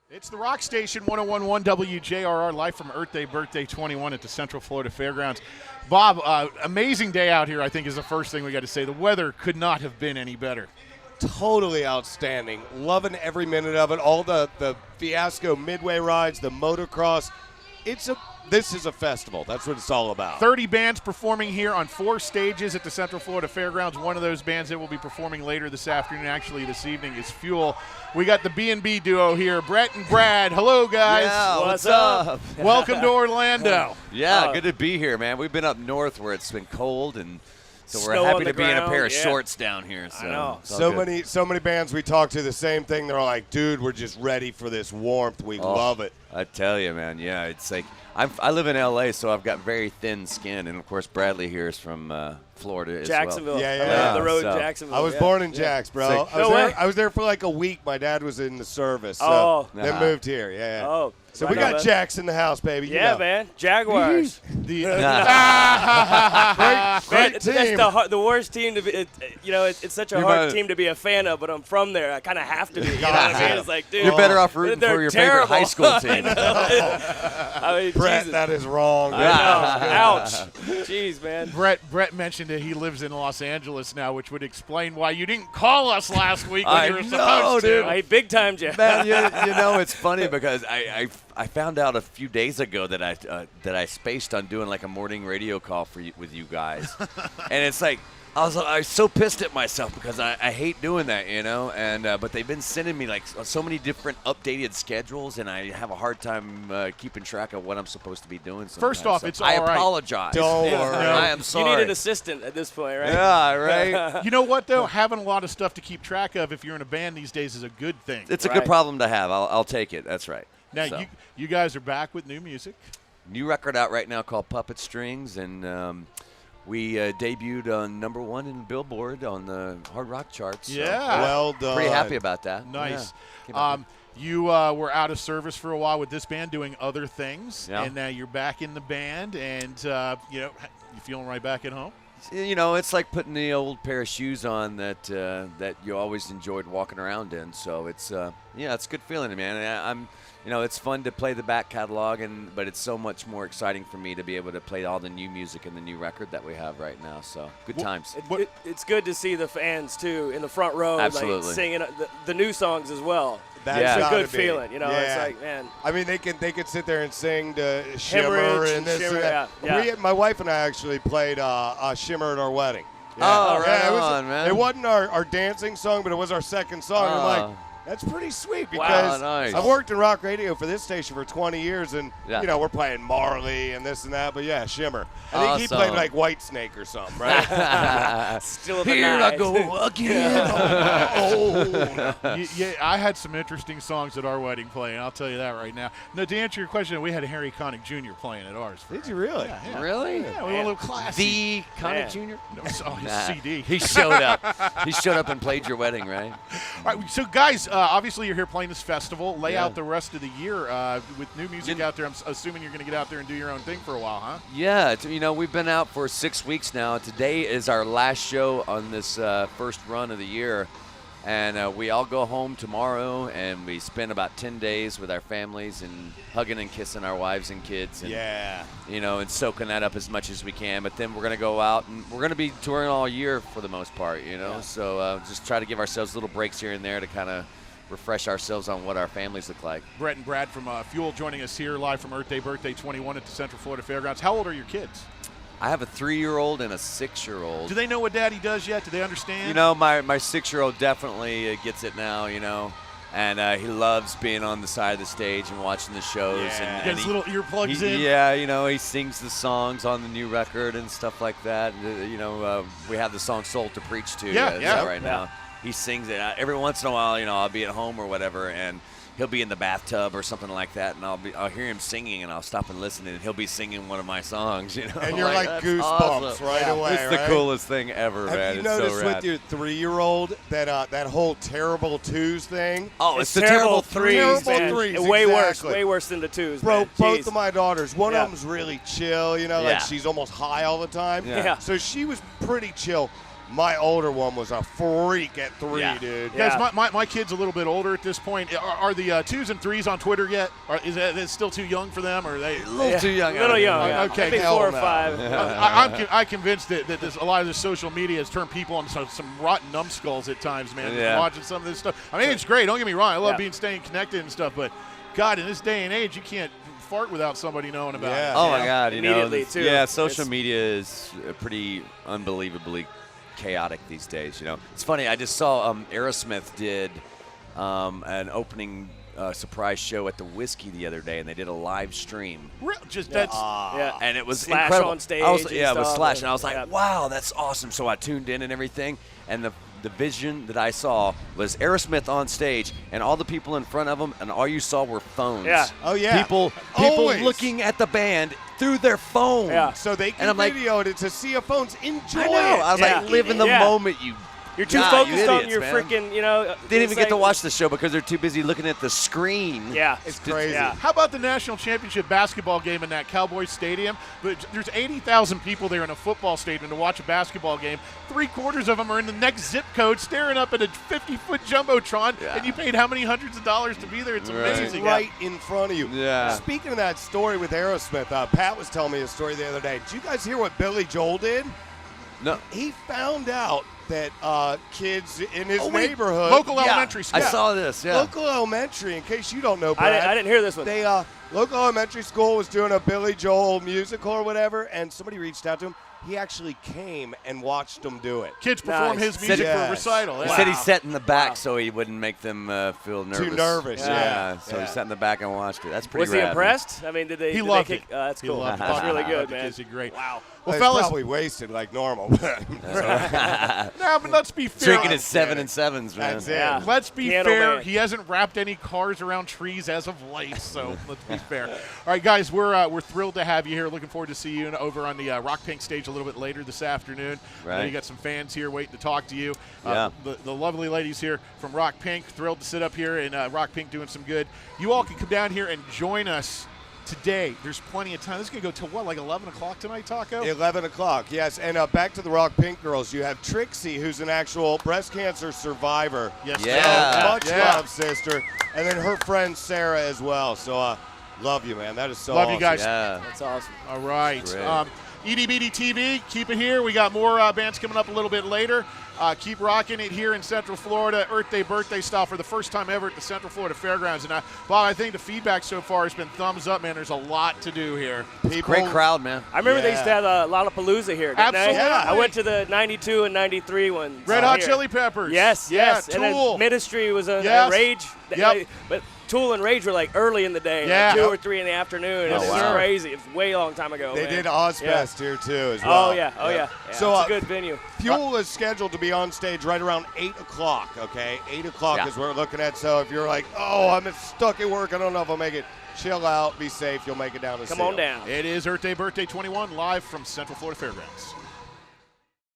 It's the Rock Station 101.1 WJRR, live from Earth Day Birthday 21 at the Central Florida Fairgrounds. Bob, amazing day out here, I think, is the first thing we got to say. The weather could not have been any better. Totally outstanding. Loving every minute of it. All the Fiasco Midway rides, the motocross. This is a festival. That's what it's all about. 30 bands performing here on 4 stages at the Central Florida Fairgrounds. One of those bands that will be performing later this afternoon, actually this evening, is Fuel. We got the B&B duo here, Brett and Brad. Hello, guys. Yeah, what's up? Welcome to Orlando. Yeah, good to be here, man. We've been up north where it's been cold, and so we're Snow happy on to the be in a ground, pair of yeah. shorts down here. So I know. it's all So good. many bands we talk to the same thing. They're all like, dude, we're just ready for this warmth. We love it. I tell you, man. Yeah, it's like I live in L.A., so I've got very thin skin, and of course Bradley here is from Florida as Jacksonville. well. Yeah, I yeah. live the road So- in Jacksonville. I was yeah. born in Jacks, bro. Sick. I was there for like a week. My dad was in the service. So then Uh-huh. moved here. Yeah. Oh. So right we got on, Jacks in the house, baby. You Yeah, know. man. Jaguars. Great Man, team. that's the worst team to be. It's such a You hard might- team to be a fan of, but I'm from there. I kind of have to be. You know what I mean? It's like, dude, You're better off rooting they're for your terrible. favorite high school team. I mean, Brett, Jesus. that is wrong. I know. Ouch. Jeez, man. Brett mentioned that he lives in Los Angeles now, which would explain why you didn't call us last week when I you were know, supposed dude. to. Hey, big time, Jeff. Man, you know, it's funny because I found out a few days ago that I spaced on doing like a morning radio call with you guys, and it's like I was so pissed at myself because I hate doing that, you know, and but they've been sending me like so many different updated schedules, and I have a hard time keeping track of what I'm supposed to be doing. Sometimes. First off, So it's I all right. apologize. Don't Yeah, worry. I am You sorry. need an assistant at this point, right? Yeah, right. You know what, though? Having a lot of stuff to keep track of if you're in a band these days is a good thing. It's a Right. good problem to have. I'll take it. That's right. Now, So. you guys are back with new music. New record out right now called Puppet Strings, and we debuted on #1 in Billboard on the hard rock charts. So Yeah. Well done. pretty happy about that. Nice. Yeah. You were out of service for a while with this band doing other things, Yeah. and now you're back in the band, and you feeling right back at home? You know, it's like putting the old pair of shoes on that you always enjoyed walking around in. So it's it's a good feeling, man. It's fun to play the back catalog, but it's so much more exciting for me to be able to play all the new music and the new record that we have right now. So good times. It's good to see the fans too in the front row, Absolutely. like singing the new songs as well. That's Yeah. It's a gotta good be. feeling, you know. It's Yeah. like, man, I mean, they could sit there and sing the Shimmer Hemorrhage and and this Shimmer, and that. yeah. My wife and I actually played Shimmer at our wedding. Oh, right it was, on, man. It wasn't our dancing song, but it was our second song. I'm Oh. like, that's pretty sweet Wow. because Nice. I've worked in rock radio for this station for 20 years, and Yeah. we're playing Marley and this and that. But yeah, Shimmer. I think he played Awesome. like Whitesnake or something, right? still the Here I night. go again. Yeah, I had some interesting songs at our wedding playing. I'll tell you that right now. No, to answer your question, we had Harry Connick Jr. playing at ours. Did you really? Yeah. Really? Yeah, we went a little classy. The Connick Man. Jr. No, it's on his Nah. CD. He showed up. He showed up and played your wedding, right? All right, so guys, obviously you're here playing this festival. Lay Yeah. out the rest of the year with new music out there. I'm assuming you're going to get out there and do your own thing for a while, huh? Yeah, we've been out for 6 weeks now. Today is our last show on this first run of the year, and we all go home tomorrow, and we spend about 10 days with our families and hugging and kissing our wives and kids, and Yeah. and soaking that up as much as we can. But then we're gonna go out, and we're gonna be touring all year for the most part, So just try to give ourselves little breaks here and there to kind of refresh ourselves on what our families look like. Brett and Brad from Fuel joining us here live from Earth Day Birthday 21 at the Central Florida Fairgrounds. How old are your kids? I have a 3-year-old and a 6-year-old. Do they know what Daddy does yet? Do they understand? My 6-year-old definitely gets it now, and he loves being on the side of the stage and watching the shows. Yeah. And Get his little earplugs in. Yeah, he sings the songs on the new record and stuff like that. We have the song "Soul to Preach To" right now. He sings it every once in a while. I'll be at home or whatever, and he'll be in the bathtub or something like that, and I'll hear him singing, and I'll stop and listen, and he'll be singing one of my songs. And you're like "That's goosebumps awesome." right away. It's the right? coolest thing ever, Have man. you It's noticed so rad. with your 3-year-old that whole terrible twos thing? Oh, It's the terrible threes. threes, man. threes, Way exactly. worse than the twos, Bro, man. both Jeez. of my daughters, one Yeah. of them's really chill, Yeah. like she's almost high all the time. Yeah. Yeah. So she was pretty chill. My older one was a freak at 3, Yeah. dude. Yeah. Guys, my kid's a little bit older at this point. Are the 2s and 3s on Twitter yet? Is it still too young for them? Or are they? A little too young. A little young. Yeah. Okay. Maybe Hell 4 or no. 5. I'm convinced that a lot of the social media has turned people on some rotten numbskulls at times, man. Just Yeah. watching some of this stuff. I mean, it's great. Don't get me wrong. I love Yeah. staying connected and stuff. But God, in this day and age, you can't fart without somebody knowing about Yeah. it. Oh my God! Immediately, too. Yeah, social It's- media is pretty unbelievably chaotic these days. It's funny. I just saw Aerosmith did an opening surprise show at the Whiskey the other day, and they did a live stream. Just that's Yeah. And it was Slash incredible. on stage I was, and yeah, it was stuff, Slash, and- and I was like, yeah. wow, that's awesome. So I tuned in and everything, and the vision that I saw was Aerosmith on stage, and all the people in front of them, and all you saw were phones. Yeah. Oh, yeah. People Always. looking at the band through their phone. Yeah. So they And can I'm like- video it to see a phones. Enjoy I know. it. I was Yeah. like, live in the Yeah. moment, you. You're too God, focused you on idiots, your man. freaking, Didn't even get to watch the show because they're too busy looking at the screen. Yeah. It's crazy. Yeah. How about the national championship basketball game in that Cowboys stadium? But there's 80,000 people there in a football stadium to watch a basketball game. 3/4 of them are in the next zip code staring up at a 50-foot jumbotron, Yeah. and you paid how many hundreds of dollars to be there? It's Right. amazing. Right in front of you. Yeah. Speaking of that story with Aerosmith, Pat was telling me a story the other day. Did you guys hear what Billy Joel did? No. He found out that kids in his wait. neighborhood, Local Yeah, elementary school. I saw this. Yeah. local elementary, in case you don't know, Brad, I didn't hear this one. they local elementary school was doing a Billy Joel musical or whatever, and somebody reached out to him. He actually came and watched them do it. Kids perform Nice. his music for a Yes. recital. He Yeah. said he sat in the back Wow. so he wouldn't make them feel nervous. nervous, yeah. So Yeah. he sat in the back and watched it. That's pretty Was he rad, impressed? I mean, did they? He did loved they it. kick, that's He cool. loved it. That's really good, The man. kids did great. Wow. Well, He's fellas, probably wasted like normal. now, but let's be fair. Drinking his 7 and 7s, man. That's it. Yeah. Let's be Piano fair. man. He hasn't wrapped any cars around trees as of late, so let's be fair. All right, guys, we're thrilled to have you here. Looking forward to see you over on the Rock Pink stage a little bit later this afternoon. I know Right. you got some fans here waiting to talk to you. Yeah. The lovely ladies here from Rock Pink, thrilled to sit up here and Rock Pink doing some good. You all can come down here and join us today. There's plenty of time. This is going to go till what, like 11 o'clock tonight, Taco? 11 o'clock, yes. And back to the Rock Pink girls. You have Trixie, who's an actual breast cancer survivor. Yes. Yeah. So much Yeah. love, sister. And then her friend Sarah as well. So love you, man. That is so Love awesome. you guys. Yeah. That's awesome. All right. Great. EDBD TV, keep it here. We got more bands coming up a little bit later. Keep rocking it here in Central Florida. Earth Day birthday style for the first time ever at the Central Florida Fairgrounds. And Bob, I think the feedback so far has been thumbs up, man. There's a lot to do here. Great crowd, man. I remember they used to Yeah. have a Lollapalooza here, didn't Absolutely. they? I went to the 92 and 93 ones. Red Hot here. Chili Peppers. Yes, Yeah, yes. And Tool. then Ministry was a Yes. Rage. Yep. But Tool and Rage were like early in the day, Yeah. like 2 or 3 in the afternoon. Yes, It was sir. crazy. It's way long time ago. They man. did Yeah. Ozfest here, too, as well. Oh, yeah. Oh, yeah. So, it's a good venue. Fuel is scheduled to be on stage right around 8 o'clock, okay? 8 o'clock Yeah. is what we're looking at. So if you're like, oh, I'm stuck at work, I don't know if I'll make it, chill out, be safe, you'll make it down to Come Seal. on down. It is Earth Day birthday 21 live from Central Florida Fairgrounds.